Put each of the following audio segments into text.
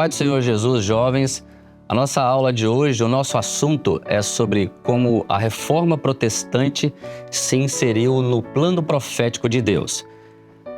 Pai do Senhor Jesus, jovens, a nossa aula de hoje, o nosso assunto é sobre como a reforma protestante se inseriu no plano profético de Deus.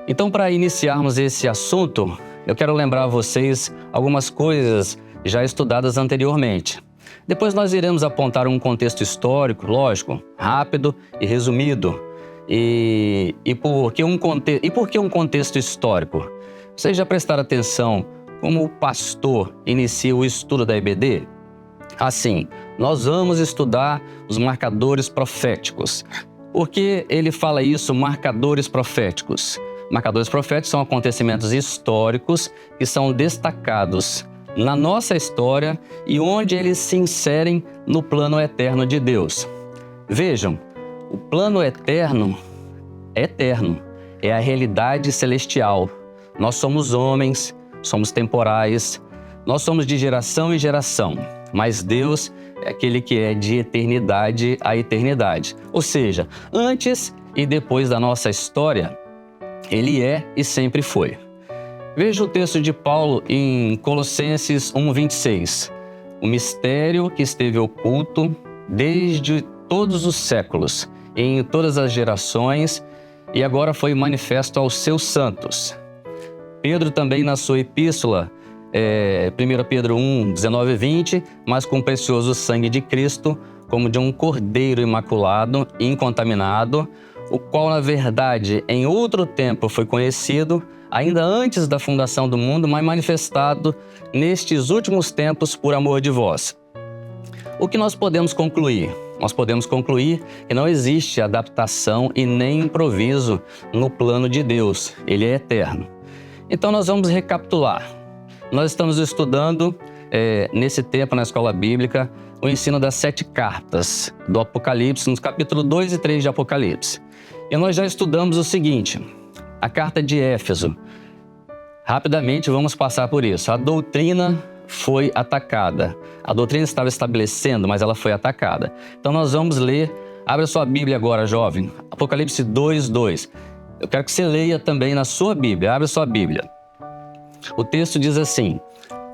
Então, para iniciarmos esse assunto, eu quero lembrar a vocês algumas coisas já estudadas anteriormente. Depois nós iremos apontar um contexto histórico, lógico, rápido e resumido. E por que um contexto histórico? Vocês já prestaram atenção como o pastor inicia o estudo da EBD? Assim, nós vamos estudar os marcadores proféticos. Por que ele fala isso, marcadores proféticos? Marcadores proféticos são acontecimentos históricos que são destacados na nossa história e onde eles se inserem no plano eterno de Deus. Vejam, o plano eterno é eterno, é a realidade celestial. Nós somos homens, somos temporais, nós somos de geração em geração, mas Deus é aquele que é de eternidade a eternidade. Ou seja, antes e depois da nossa história, Ele é e sempre foi. Veja o texto de Paulo em Colossenses 1:26. O mistério que esteve oculto desde todos os séculos, em todas as gerações, e agora foi manifesto aos seus santos. Pedro também na sua epístola, 1 Pedro 1:19 e 20, mas com o precioso sangue de Cristo, como de um cordeiro imaculado e incontaminado, o qual na verdade em outro tempo foi conhecido, ainda antes da fundação do mundo, mas manifestado nestes últimos tempos por amor de vós. O que nós podemos concluir? Nós podemos concluir que não existe adaptação e nem improviso no plano de Deus. Ele é eterno. Então nós vamos recapitular. Nós estamos estudando, nesse tempo na escola bíblica, o ensino das 7 cartas do Apocalipse, nos capítulos 2 e 3 de Apocalipse. E nós já estudamos o seguinte, a carta de Éfeso. Rapidamente vamos passar por isso. A doutrina foi atacada. A doutrina estava estabelecendo, mas ela foi atacada. Então nós vamos ler, abre sua Bíblia agora, jovem, Apocalipse 2:2. Eu quero que você leia também na sua Bíblia, abre sua Bíblia. O texto diz assim: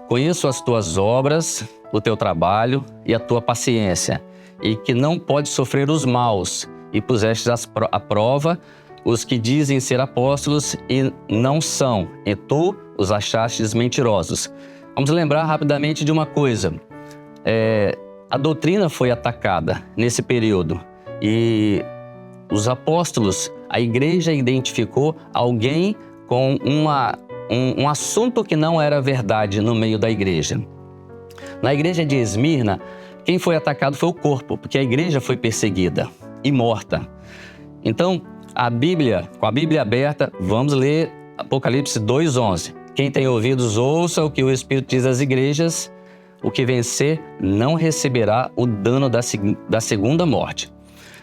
conheço as tuas obras, o teu trabalho e a tua paciência, e que não podes sofrer os maus, e pusestes à prova os que dizem ser apóstolos e não são, e tu os achastes mentirosos. Vamos lembrar rapidamente de uma coisa. A doutrina foi atacada nesse período e os apóstolos, a igreja identificou alguém com um assunto que não era verdade no meio da igreja. Na igreja de Esmirna, quem foi atacado foi o corpo, porque a igreja foi perseguida e morta. Então, com a Bíblia aberta, vamos ler Apocalipse 2:11. Quem tem ouvidos, ouça o que o Espírito diz às igrejas. O que vencer não receberá o dano da segunda morte.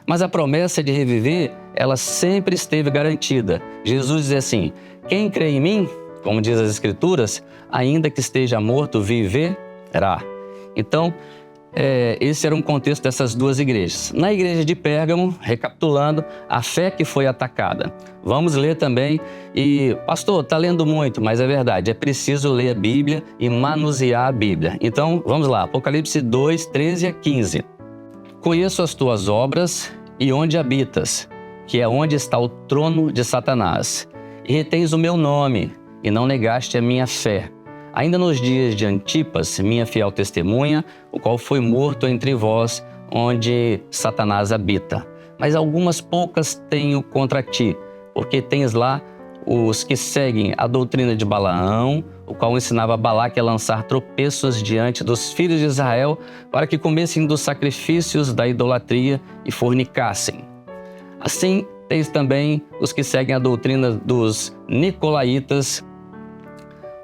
Mas a promessa de reviver, ela sempre esteve garantida. Jesus diz assim: quem crê em mim, como diz as Escrituras, ainda que esteja morto, viverá. Então, esse era um contexto dessas duas igrejas. Na igreja de Pérgamo, recapitulando, a fé que foi atacada. Vamos ler também, e pastor, está lendo muito, mas é verdade, é preciso ler a Bíblia e manusear a Bíblia. Então, vamos lá, Apocalipse 2:13 a 15. Conheço as tuas obras e onde habitas, que é onde está o trono de Satanás. E retens o meu nome, e não negaste a minha fé. Ainda nos dias de Antipas, minha fiel testemunha, o qual foi morto entre vós, onde Satanás habita. Mas algumas poucas tenho contra ti, porque tens lá os que seguem a doutrina de Balaão, o qual ensinava Balaque a lançar tropeços diante dos filhos de Israel, para que comessem dos sacrifícios da idolatria e fornicassem. Assim, tens também os que seguem a doutrina dos nicolaítas,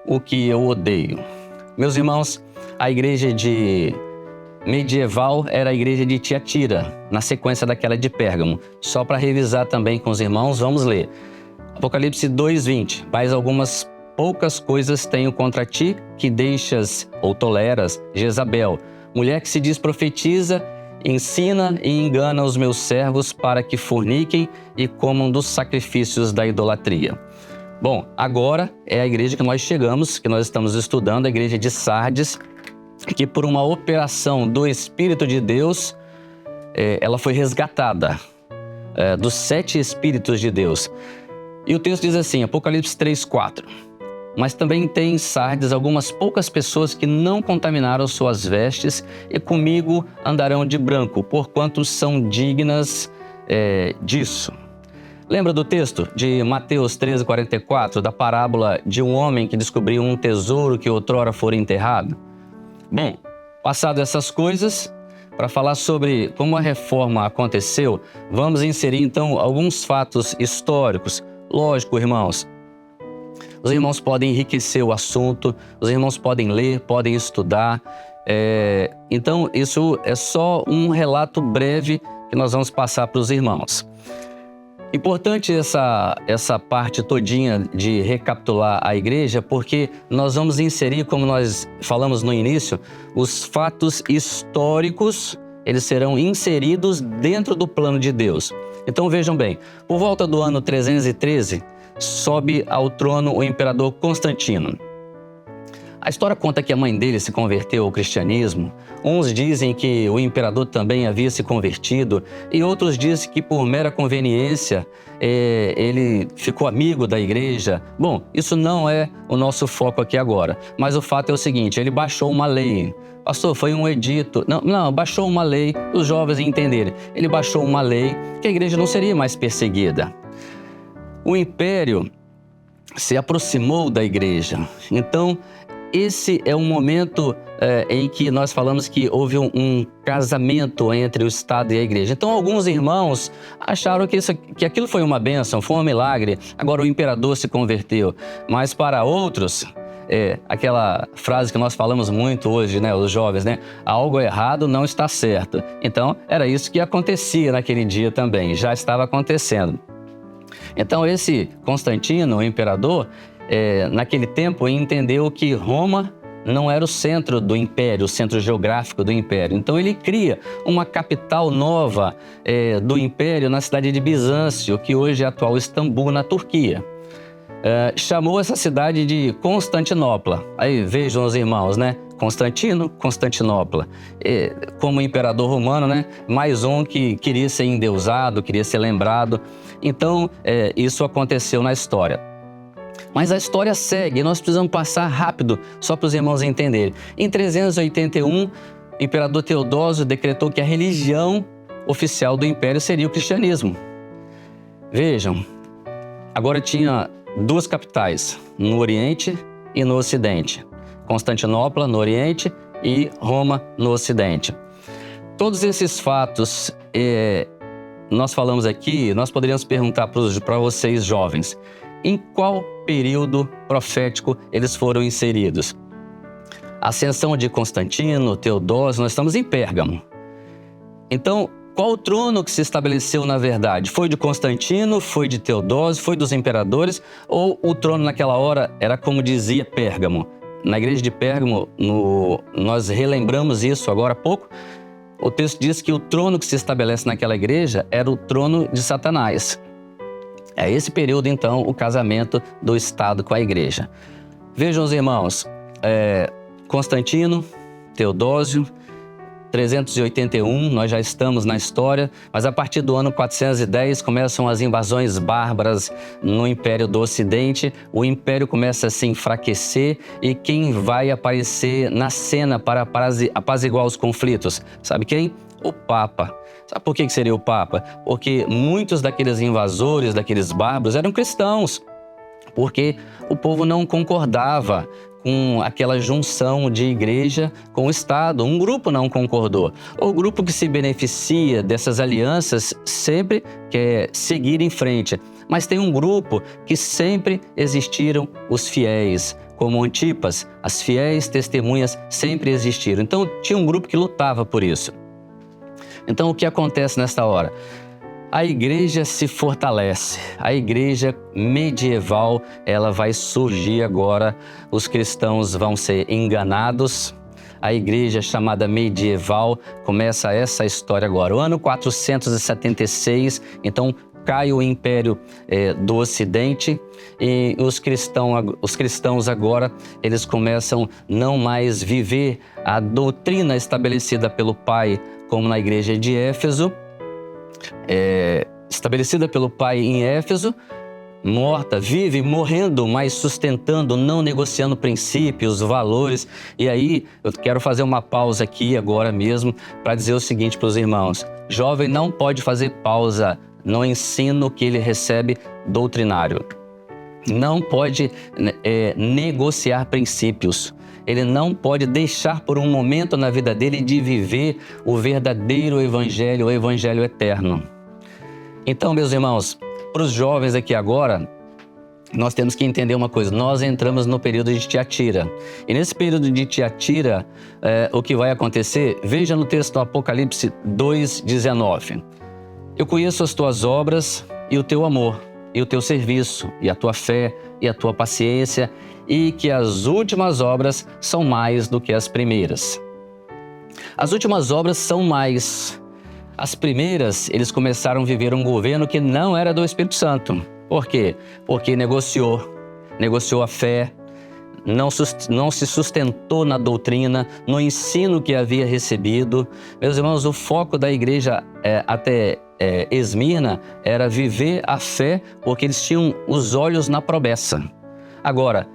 o que eu odeio. Meus irmãos, a igreja medieval era a igreja de Tiatira, na sequência daquela de Pérgamo. Só para revisar também com os irmãos, vamos ler. Apocalipse 2:20. Mas algumas poucas coisas tenho contra ti, que deixas ou toleras Jezabel, mulher que se diz profetiza, ensina e engana os meus servos para que forniquem e comam dos sacrifícios da idolatria. Bom, agora é a igreja que nós chegamos, que nós estamos estudando, a igreja de Sardes, que por uma operação do Espírito de Deus, ela foi resgatada dos 7 Espíritos de Deus. E o texto diz assim, Apocalipse 3:4. Mas também tem em Sardes algumas poucas pessoas que não contaminaram suas vestes e comigo andarão de branco, porquanto são dignas disso. Lembra do texto de Mateus 13:44, da parábola de um homem que descobriu um tesouro que outrora fora enterrado? Bom, passado essas coisas, para falar sobre como a reforma aconteceu, vamos inserir então alguns fatos históricos. Lógico, irmãos, os irmãos podem enriquecer o assunto, os irmãos podem ler, podem estudar. Então, isso é só um relato breve que nós vamos passar para os irmãos. Importante essa parte todinha de recapitular a igreja, porque nós vamos inserir, como nós falamos no início, os fatos históricos, eles serão inseridos dentro do plano de Deus. Então vejam bem, por volta do ano 313, sobe ao trono o imperador Constantino. A história conta que a mãe dele se converteu ao cristianismo. Uns dizem que o imperador também havia se convertido e outros dizem que por mera conveniência ele ficou amigo da igreja. Bom, isso não é o nosso foco aqui agora, mas o fato é o seguinte, ele baixou uma lei. Pastor, foi um edito. Não, baixou uma lei, os jovens entenderem. Ele baixou uma lei que a igreja não seria mais perseguida. O império se aproximou da igreja. Então, esse é um momento em que nós falamos que houve um casamento entre o Estado e a igreja. Então, alguns irmãos acharam que aquilo foi uma bênção, foi um milagre. Agora o imperador se converteu. Mas para outros, aquela frase que nós falamos muito hoje, né, os jovens, né? Algo errado não está certo. Então, era isso que acontecia naquele dia também, já estava acontecendo. Então, esse Constantino, o imperador, naquele tempo entendeu que Roma não era o centro do império, o centro geográfico do império. Então ele cria uma capital nova do império na cidade de Bizâncio, que hoje é a atual Istambul, na Turquia. Chamou essa cidade de Constantinopla. Aí vejam os irmãos, né? Constantino, Constantinopla. Como imperador romano, né? Mais um que queria ser endeusado, queria ser lembrado. Então isso aconteceu na história. Mas a história segue e nós precisamos passar rápido, só para os irmãos entenderem. Em 381, o imperador Teodósio decretou que a religião oficial do império seria o cristianismo. Vejam, agora tinha 2 capitais, no Oriente e no Ocidente. Constantinopla no Oriente e Roma no Ocidente. Todos esses fatos, nós falamos aqui, nós poderíamos perguntar para vocês jovens, em qual período profético eles foram inseridos? A ascensão de Constantino, Teodósio, nós estamos em Pérgamo. Então, qual o trono que se estabeleceu na verdade? Foi de Constantino, foi de Teodósio, foi dos imperadores? Ou o trono naquela hora era como dizia Pérgamo? Na igreja de Pérgamo, nós relembramos isso agora há pouco, o texto diz que o trono que se estabelece naquela igreja era o trono de Satanás. É esse período, então, o casamento do Estado com a igreja. Vejam os irmãos, Constantino, Teodósio, 381, nós já estamos na história, mas a partir do ano 410 começam as invasões bárbaras no Império do Ocidente, o Império começa a se enfraquecer e quem vai aparecer na cena para apaziguar os conflitos? Sabe quem? O Papa. Sabe por que seria o Papa? Porque muitos daqueles invasores, daqueles bárbaros, eram cristãos. Porque o povo não concordava com aquela junção de igreja com o Estado. Um grupo não concordou. O grupo que se beneficia dessas alianças sempre quer seguir em frente. Mas tem um grupo que sempre existiram os fiéis, como Antipas. As fiéis testemunhas sempre existiram. Então tinha um grupo que lutava por isso. Então, o que acontece nesta hora? A igreja se fortalece, a igreja medieval, ela vai surgir agora, os cristãos vão ser enganados, a igreja chamada medieval começa essa história agora. O ano 476, então, cai o império do Ocidente e os cristãos agora, eles começam não mais viver a doutrina estabelecida pelo Pai, como na igreja de Éfeso, estabelecida pelo Pai em Éfeso, morta, vive, morrendo, mas sustentando, não negociando princípios, valores. E aí, eu quero fazer uma pausa aqui agora mesmo para dizer o seguinte para os irmãos: jovem não pode fazer pausa no ensino que ele recebe doutrinário. Não pode negociar princípios. Ele não pode deixar por um momento na vida dele de viver o verdadeiro evangelho, o evangelho eterno. Então, meus irmãos, para os jovens aqui agora, nós temos que entender uma coisa: nós entramos no período de Tiatira. E nesse período de Tiatira, o que vai acontecer? Veja no texto do Apocalipse 2:19. Eu conheço as tuas obras e o teu amor, e o teu serviço, e a tua fé, e a tua paciência, e que as últimas obras são mais do que as primeiras. As últimas obras são mais. As primeiras, eles começaram a viver um governo que não era do Espírito Santo. Por quê? Porque negociou a fé, não se sustentou na doutrina, no ensino que havia recebido. Meus irmãos, o foco da igreja até Esmirna era viver a fé, porque eles tinham os olhos na promessa. Agora,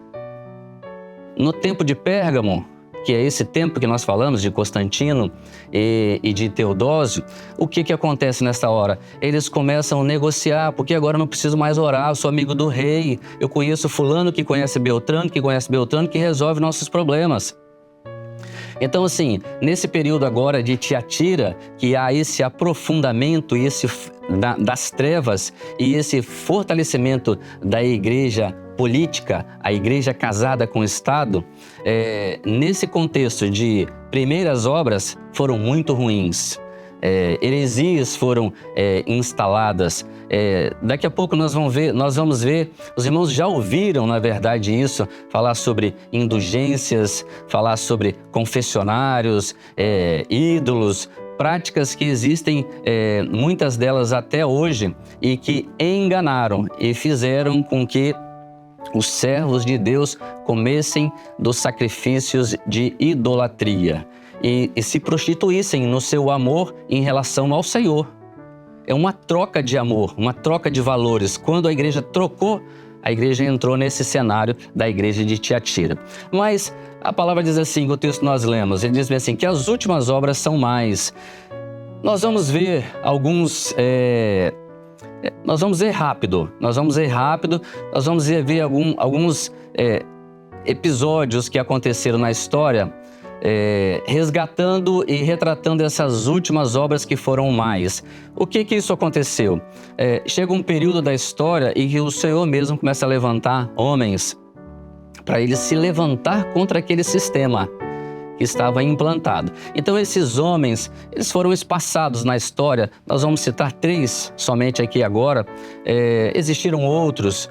no tempo de Pérgamo, que é esse tempo que nós falamos de Constantino e de Teodósio, o que acontece nessa hora? Eles começam a negociar, porque agora eu não preciso mais orar, eu sou amigo do rei, eu conheço fulano que conhece Beltrano, que resolve nossos problemas. Então, assim, nesse período agora de Tiatira, que há esse aprofundamento das trevas e esse fortalecimento da igreja política, a igreja casada com o Estado, nesse contexto de primeiras obras foram muito ruins. Heresias foram instaladas. Daqui a pouco nós vamos ver, os irmãos já ouviram, na verdade, isso, falar sobre indulgências, falar sobre confessionários, ídolos, práticas que existem, muitas delas até hoje, e que enganaram e fizeram com que os servos de Deus comessem dos sacrifícios de idolatria e se prostituíssem no seu amor em relação ao Senhor. É uma troca de amor, uma troca de valores. Quando a igreja trocou, a igreja entrou nesse cenário da igreja de Tiatira. Mas a palavra diz assim, o texto nós lemos, ele diz assim, que as últimas obras são mais. Nós vamos ver alguns... Nós vamos ver rápido, nós vamos ver alguns episódios que aconteceram na história, resgatando e retratando essas últimas obras que foram mais. O que isso aconteceu? Chega um período da história em que o Senhor mesmo começa a levantar homens para eles se levantar contra aquele sistema que estava implantado. Então esses homens, eles foram espaçados na história. Nós vamos citar 3 somente aqui agora. Existiram outros,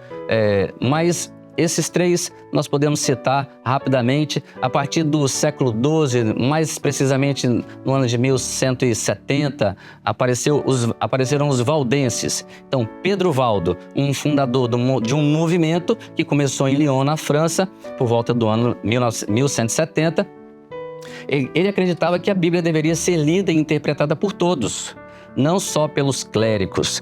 mas esses 3 nós podemos citar rapidamente. A partir do século XII, mais precisamente no ano de 1170, apareceram os valdenses. Então Pedro Valdo, um fundador de um movimento que começou em Lyon, na França, por volta do ano 1170, ele acreditava que a Bíblia deveria ser lida e interpretada por todos, não só pelos clérigos.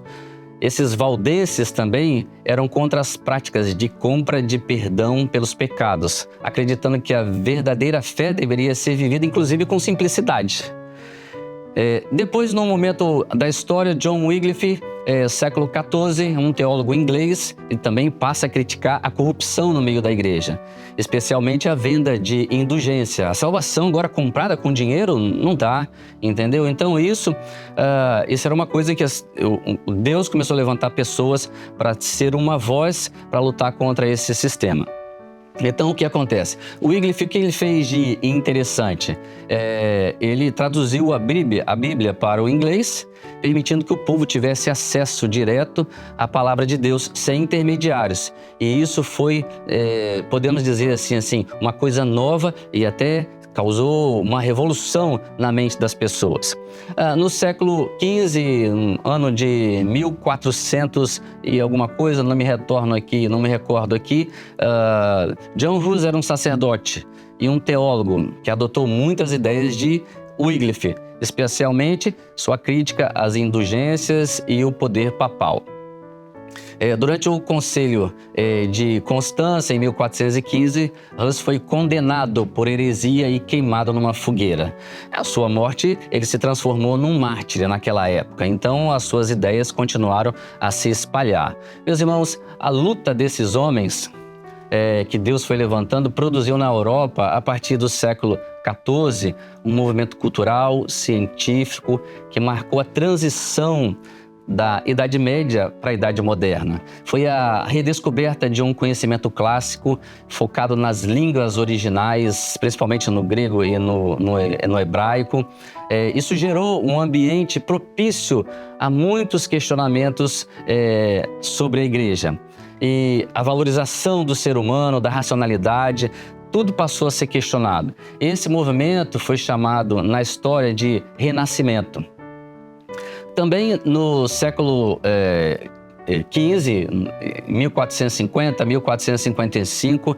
Esses valdenses também eram contra as práticas de compra de perdão pelos pecados, acreditando que a verdadeira fé deveria ser vivida, inclusive, com simplicidade. Depois, no momento da história, John Wycliffe, século XIV, um teólogo inglês, ele também passa a criticar a corrupção no meio da igreja, especialmente a venda de indulgência. A salvação agora comprada com dinheiro não dá, entendeu? Então isso era uma coisa que Deus começou a levantar pessoas para ser uma voz para lutar contra esse sistema. Então, o que acontece? O Wycliffe, o que ele fez de interessante? Ele traduziu a Bíblia para o inglês, permitindo que o povo tivesse acesso direto à palavra de Deus, sem intermediários. E isso foi, podemos dizer assim, uma coisa nova e até causou uma revolução na mente das pessoas. No século XV, ano de 1400 e alguma coisa, não me recordo aqui, John Hus era um sacerdote e um teólogo que adotou muitas ideias de Wycliffe, especialmente sua crítica às indulgências e o poder papal. Durante o Concílio de Constança, em 1415, Hus foi condenado por heresia e queimado numa fogueira. À sua morte, ele se transformou num mártir naquela época, então as suas ideias continuaram a se espalhar. Meus irmãos, a luta desses homens que Deus foi levantando produziu na Europa, a partir do século XIV, um movimento cultural, científico, que marcou a transição da Idade Média para a Idade Moderna. Foi a redescoberta de um conhecimento clássico focado nas línguas originais, principalmente no grego e no hebraico. Isso gerou um ambiente propício a muitos questionamentos sobre a igreja. E a valorização do ser humano, da racionalidade, tudo passou a ser questionado. Esse movimento foi chamado na história de Renascimento. Também no século XV, 1450, 1455,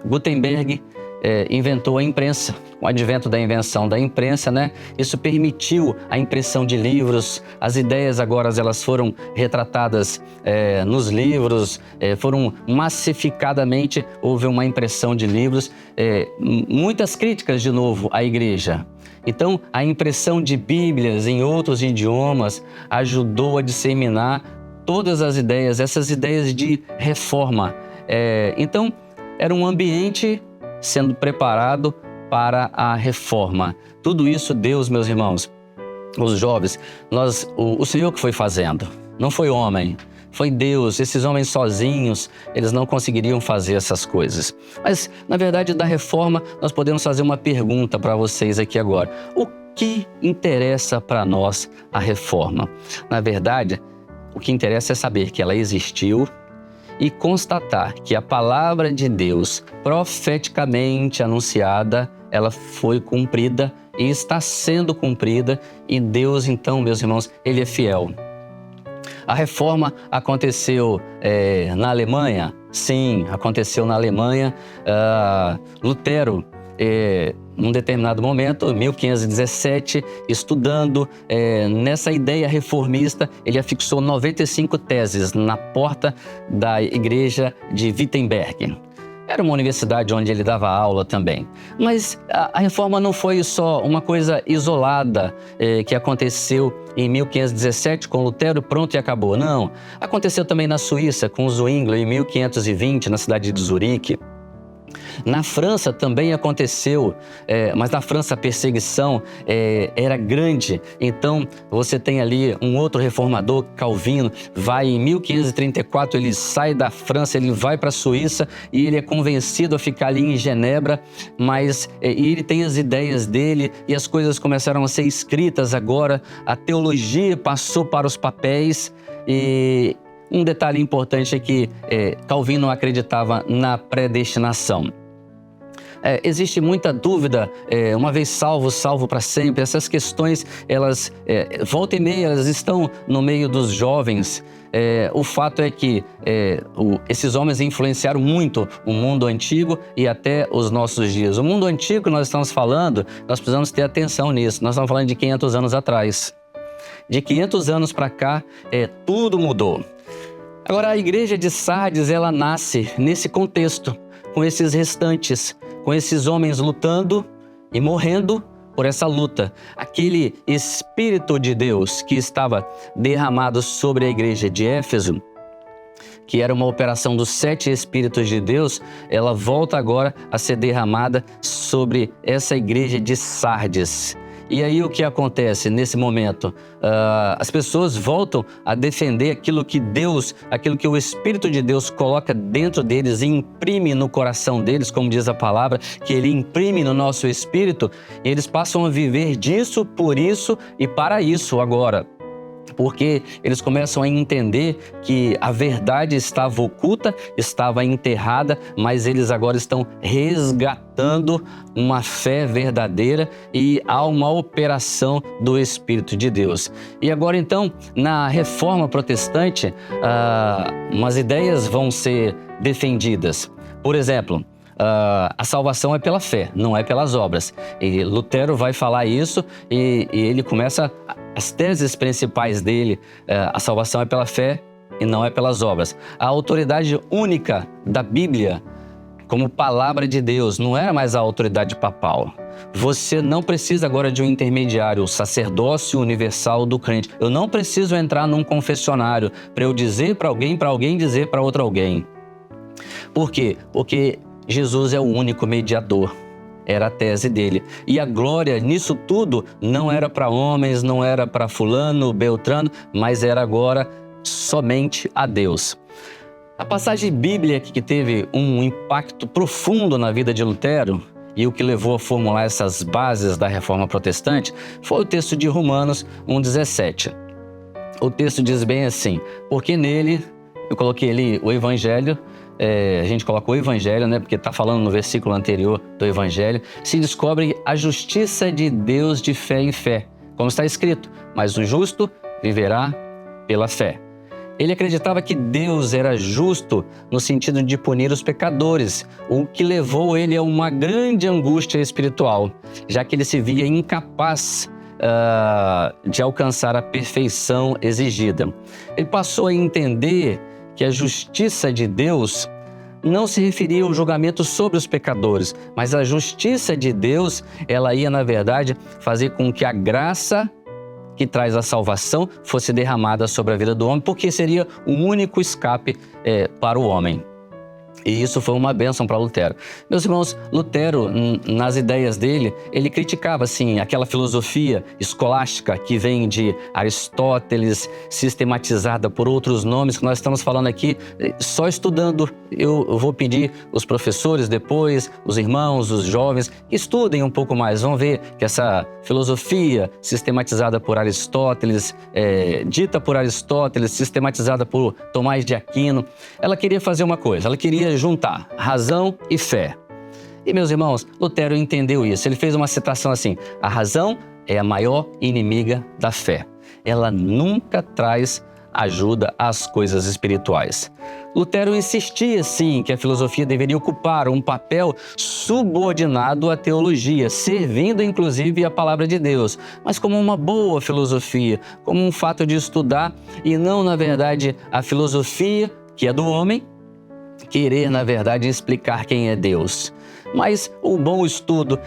Gutenberg inventou a imprensa. Com o advento da invenção da imprensa, isso permitiu a impressão de livros. As ideias agora elas foram retratadas nos livros, foram massificadamente, houve uma impressão de livros. Muitas críticas, de novo, à igreja. Então, a impressão de Bíblias em outros idiomas ajudou a disseminar todas as ideias, essas ideias de reforma. Então, era um ambiente sendo preparado para a reforma. Tudo isso, Deus, meus irmãos, os jovens, o Senhor que foi fazendo, não foi homem. Foi Deus. Esses homens sozinhos, eles não conseguiriam fazer essas coisas. Mas, na verdade, da reforma, nós podemos fazer uma pergunta para vocês aqui agora. O que interessa para nós a reforma? Na verdade, o que interessa é saber que ela existiu e constatar que a palavra de Deus, profeticamente anunciada, ela foi cumprida e está sendo cumprida. E Deus, então, meus irmãos, Ele é fiel. A reforma aconteceu na Alemanha? Sim, aconteceu na Alemanha. Lutero, num determinado momento, em 1517, estudando nessa ideia reformista, ele afixou 95 teses na porta da igreja de Wittenberg. Era uma universidade onde ele dava aula também. Mas a reforma não foi só uma coisa isolada que aconteceu em 1517 com Lutero, pronto e acabou. Não. Aconteceu também na Suíça com Zwingli em 1520, na cidade de Zurique. Na França também aconteceu, mas na França a perseguição era grande. Então você tem ali um outro reformador, Calvino, vai em 1534, ele sai da França, ele vai para a Suíça e ele é convencido a ficar ali em Genebra, mas ele tem as ideias dele e as coisas começaram a ser escritas agora, a teologia passou para os papéis. E um detalhe importante é que Calvino acreditava na predestinação. Existe muita dúvida, uma vez salvo, salvo para sempre. Essas questões, elas, volta e meia, elas estão no meio dos jovens. O fato é que esses homens influenciaram muito o mundo antigo e até os nossos dias. O mundo antigo que nós estamos falando, nós precisamos ter atenção nisso. Nós estamos falando de 500 anos atrás. De 500 anos para cá, tudo mudou. Agora, a igreja de Sardes, ela nasce nesse contexto, com esses restantes, com esses homens lutando e morrendo por essa luta. Aquele Espírito de Deus que estava derramado sobre a igreja de Éfeso, que era uma operação dos 7 Espíritos de Deus, ela volta agora a ser derramada sobre essa igreja de Sardes. E aí o que acontece nesse momento? As pessoas voltam a defender aquilo que Deus, aquilo que o Espírito de Deus coloca dentro deles e imprime no coração deles, como diz a palavra, que Ele imprime no nosso espírito, e eles passam a viver disso, por isso e para isso agora. porque eles começam a entender que a verdade estava oculta, estava enterrada, mas eles agora estão resgatando uma fé verdadeira e há uma operação do Espírito de Deus. E agora então, na Reforma Protestante, umas ideias vão ser defendidas. Por exemplo, a salvação é pela fé, não é pelas obras. E Lutero vai falar isso e ele começa as teses principais dele. A salvação é pela fé e não é pelas obras. A autoridade única da Bíblia como palavra de Deus não era mais a autoridade papal. Você não precisa agora de um intermediário, o sacerdócio universal do crente. Eu não preciso entrar num confessionário para eu dizer para alguém dizer para outro alguém. Por quê? Porque Jesus é o único mediador, era a tese dele. E a glória nisso tudo não era para homens, não era para fulano, beltrano, mas era agora somente a Deus. A passagem bíblica que teve um impacto profundo na vida de Lutero e o que levou a formular essas bases da Reforma Protestante foi o texto de Romanos 1,17. O texto diz bem assim: porque nele, eu coloquei ali o Evangelho, a gente coloca o Evangelho, né, porque está falando no versículo anterior do Evangelho, se descobre a justiça de Deus de fé em fé, como está escrito, mas o justo viverá pela fé. Ele acreditava que Deus era justo no sentido de punir os pecadores, o que levou ele a uma grande angústia espiritual, já que ele se via incapaz de alcançar a perfeição exigida. Ele passou a entender que a justiça de Deus não se referia ao julgamento sobre os pecadores, mas a justiça de Deus, ela ia, na verdade, fazer com que a graça que traz a salvação fosse derramada sobre a vida do homem, porque seria o único escape para o homem. E isso foi uma bênção para Lutero. Meus irmãos, Lutero, nas ideias dele, ele criticava, assim, aquela filosofia escolástica que vem de Aristóteles, sistematizada por outros nomes que nós estamos falando aqui. Só estudando, eu vou pedir os professores depois, os irmãos, os jovens, que estudem um pouco mais. Vão ver que essa filosofia sistematizada por Aristóteles, dita por Aristóteles, sistematizada por Tomás de Aquino, ela queria fazer uma coisa, ela queria juntar razão e fé. E, meus irmãos, Lutero entendeu isso. Ele fez uma citação assim: a razão é a maior inimiga da fé. Ela nunca traz ajuda às coisas espirituais. Lutero insistia, sim, que a filosofia deveria ocupar um papel subordinado à teologia, servindo inclusive a palavra de Deus, mas como uma boa filosofia, como um fato de estudar e não, na verdade, a filosofia, que é do homem, querer, na verdade, explicar quem é Deus. Mas o bom estudo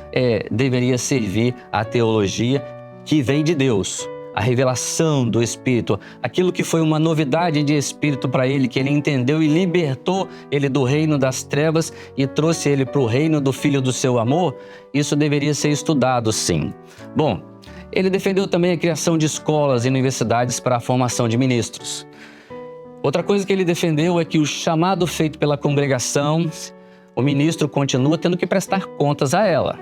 deveria servir à teologia que vem de Deus, a revelação do Espírito, aquilo que foi uma novidade de Espírito para ele, que ele entendeu e libertou ele do reino das trevas e trouxe ele para o reino do Filho do seu amor. Isso deveria ser estudado, sim. Bom, ele defendeu também a criação de escolas e universidades para a formação de ministros. Outra coisa que ele defendeu é que o chamado feito pela congregação, o ministro continua tendo que prestar contas a ela.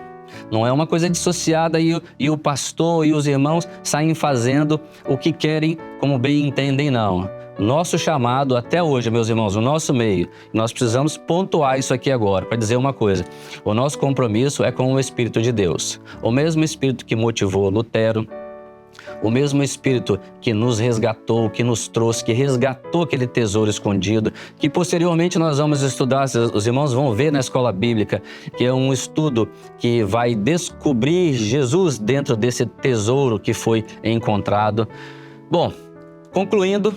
Não é uma coisa dissociada e o pastor e os irmãos saem fazendo o que querem, como bem entendem, não. Nosso chamado até hoje, meus irmãos, o nosso meio, nós precisamos pontuar isso aqui agora para dizer uma coisa. O nosso compromisso é com o Espírito de Deus. O mesmo Espírito que motivou Lutero, o mesmo Espírito que nos resgatou, que nos trouxe, que resgatou aquele tesouro escondido, que posteriormente nós vamos estudar, os irmãos vão ver na escola bíblica, que é um estudo que vai descobrir Jesus dentro desse tesouro que foi encontrado. Bom, concluindo,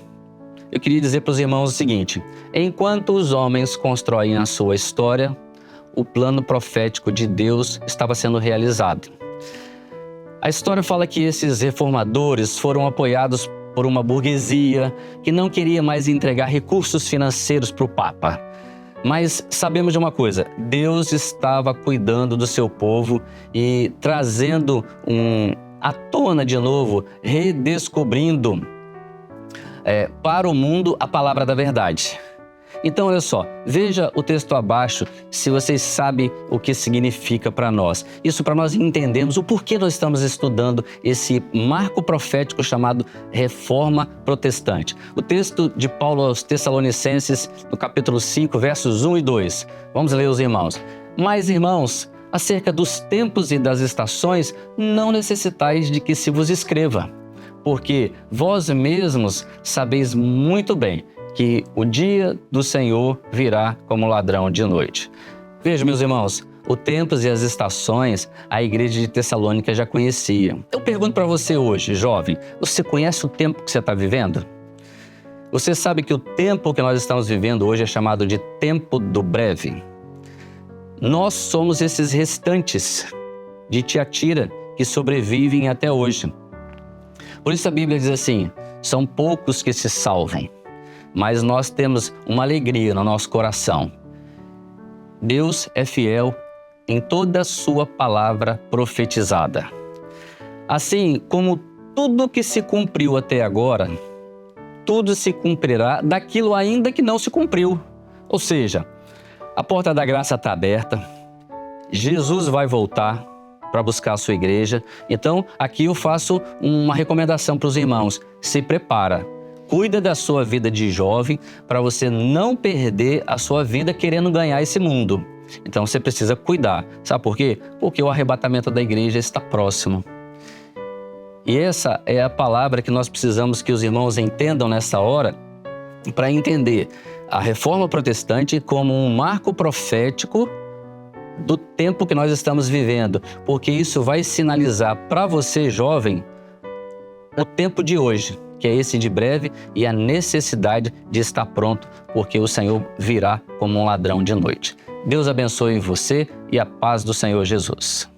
eu queria dizer para os irmãos o seguinte: enquanto os homens constroem a sua história, o plano profético de Deus estava sendo realizado. A história fala que esses reformadores foram apoiados por uma burguesia que não queria mais entregar recursos financeiros para o Papa. Mas sabemos de uma coisa: Deus estava cuidando do seu povo e trazendo à tona de novo, redescobrindo para o mundo a palavra da verdade. Então, olha só, veja o texto abaixo, se vocês sabem o que significa para nós. Isso para nós entendermos o porquê nós estamos estudando esse marco profético chamado Reforma Protestante. O texto de Paulo aos Tessalonicenses, no capítulo 5, versos 1 e 2. Vamos ler, os irmãos. Mas, irmãos, acerca dos tempos e das estações, não necessitais de que se vos escreva, porque vós mesmos sabeis muito bem que o dia do Senhor virá como ladrão de noite. Veja, meus irmãos, os tempos e as estações a igreja de Tessalônica já conhecia. Eu pergunto para você hoje, jovem, você conhece o tempo que você está vivendo? Você sabe que o tempo que nós estamos vivendo hoje é chamado de tempo do breve? Nós somos esses restantes de Tiatira que sobrevivem até hoje. Por isso a Bíblia diz assim, são poucos que se salvam, mas nós temos uma alegria no nosso coração. Deus é fiel em toda a sua palavra profetizada. Assim como tudo que se cumpriu até agora, tudo se cumprirá daquilo ainda que não se cumpriu. Ou seja, a porta da graça está aberta, Jesus vai voltar para buscar a sua igreja. Então, aqui eu faço uma recomendação para os irmãos. Se prepara, cuida da sua vida de jovem para você não perder a sua vida querendo ganhar esse mundo. Então, você precisa cuidar. Sabe por quê? Porque o arrebatamento da igreja está próximo. E essa é a palavra que nós precisamos que os irmãos entendam nessa hora, para entender a Reforma Protestante como um marco profético do tempo que nós estamos vivendo, porque isso vai sinalizar para você, jovem, o tempo de hoje, que é esse de breve, e a necessidade de estar pronto, porque o Senhor virá como um ladrão de noite. Deus abençoe você e a paz do Senhor Jesus.